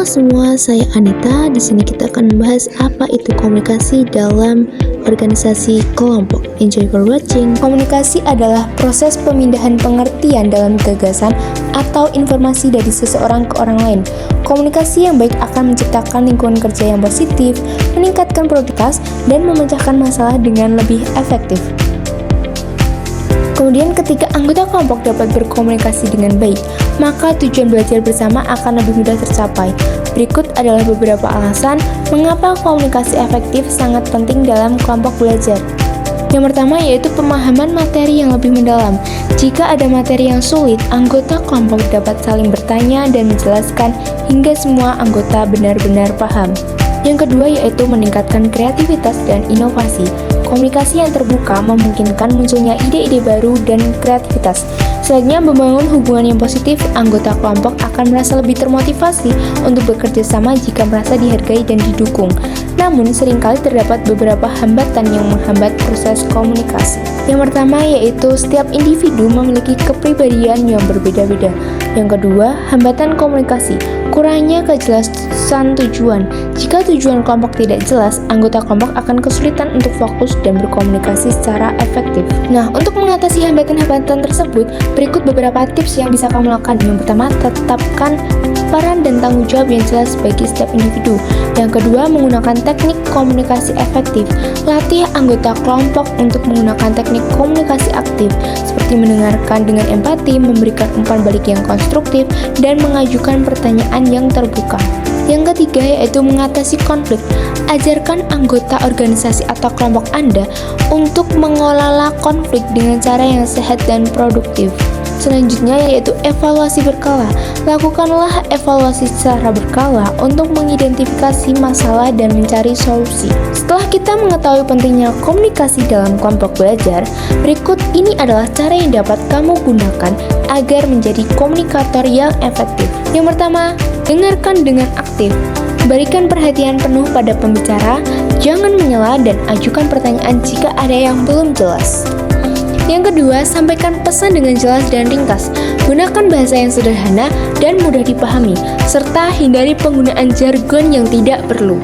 semua, saya Anita. Di sini kita akan membahas apa itu komunikasi dalam organisasi kelompok. Enjoy for watching. Komunikasi adalah proses pemindahan pengertian dalam gagasan atau informasi dari seseorang ke orang lain. Komunikasi yang baik akan menciptakan lingkungan kerja yang positif, meningkatkan produktivitas, dan memecahkan masalah dengan lebih efektif. Kemudian ketika anggota kelompok dapat berkomunikasi dengan baik, maka tujuan belajar bersama akan lebih mudah tercapai. Berikut adalah beberapa alasan mengapa komunikasi efektif sangat penting dalam kelompok belajar. Yang pertama yaitu pemahaman materi yang lebih mendalam. Jika ada materi yang sulit, anggota kelompok dapat saling bertanya dan menjelaskan hingga semua anggota benar-benar paham. Yang kedua yaitu meningkatkan kreativitas dan inovasi. Komunikasi yang terbuka memungkinkan munculnya ide-ide baru dan kreativitas. Selanjutnya, membangun hubungan yang positif, anggota kelompok akan merasa lebih termotivasi untuk bekerja sama jika merasa dihargai dan didukung. Namun, seringkali terdapat beberapa hambatan yang menghambat proses komunikasi. Yang pertama yaitu setiap individu memiliki kepribadian yang berbeda-beda. Yang kedua, hambatan komunikasi, kurangnya kejelasan tujuan. Jika tujuan kelompok tidak jelas, anggota kelompok akan kesulitan untuk fokus dan berkomunikasi secara efektif. Nah, untuk mengatasi hambatan-hambatan tersebut, berikut beberapa tips yang bisa kamu lakukan. Yang pertama, tetapkan peran dan tanggung jawab yang jelas bagi setiap individu. Yang kedua, menggunakan teknik komunikasi efektif. Latih anggota kelompok untuk menggunakan teknik komunikasi aktif, seperti mendengarkan dengan empati, memberikan umpan balik yang konstruktif, dan mengajukan pertanyaan yang terbuka. Yang ketiga yaitu mengatasi konflik. Ajarkan anggota organisasi atau kelompok Anda untuk mengelola konflik dengan cara yang sehat dan produktif. Selanjutnya yaitu evaluasi berkala. Lakukanlah evaluasi secara berkala untuk mengidentifikasi masalah dan mencari solusi. Setelah kita mengetahui pentingnya komunikasi dalam kelompok belajar, berikut ini adalah cara yang dapat kamu gunakan agar menjadi komunikator yang efektif. Yang pertama, dengarkan dengan aktif. Berikan perhatian penuh pada pembicara, jangan menyela dan ajukan pertanyaan jika ada yang belum jelas. Yang kedua, sampaikan pesan dengan jelas dan ringkas. Gunakan bahasa yang sederhana dan mudah dipahami, serta hindari penggunaan jargon yang tidak perlu.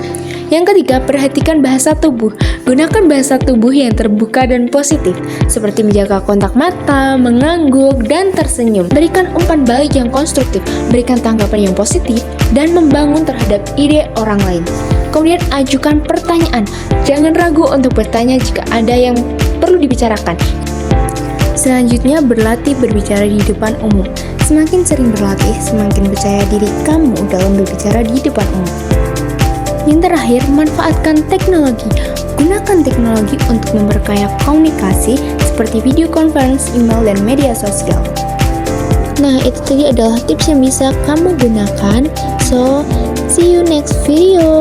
Yang ketiga, perhatikan bahasa tubuh. Gunakan bahasa tubuh yang terbuka dan positif, seperti menjaga kontak mata, mengangguk, dan tersenyum. Berikan umpan balik yang konstruktif, berikan tanggapan yang positif, dan membangun terhadap ide orang lain. Kemudian, ajukan pertanyaan. Jangan ragu untuk bertanya jika ada yang perlu dibicarakan. Selanjutnya, berlatih berbicara di depan umum. Semakin sering berlatih, semakin percaya diri kamu dalam berbicara di depan umum. Yang terakhir, manfaatkan teknologi. Gunakan teknologi untuk memperkaya komunikasi seperti video conference, email, dan media sosial. Nah, itu tadi adalah tips yang bisa kamu gunakan. So, see you next video.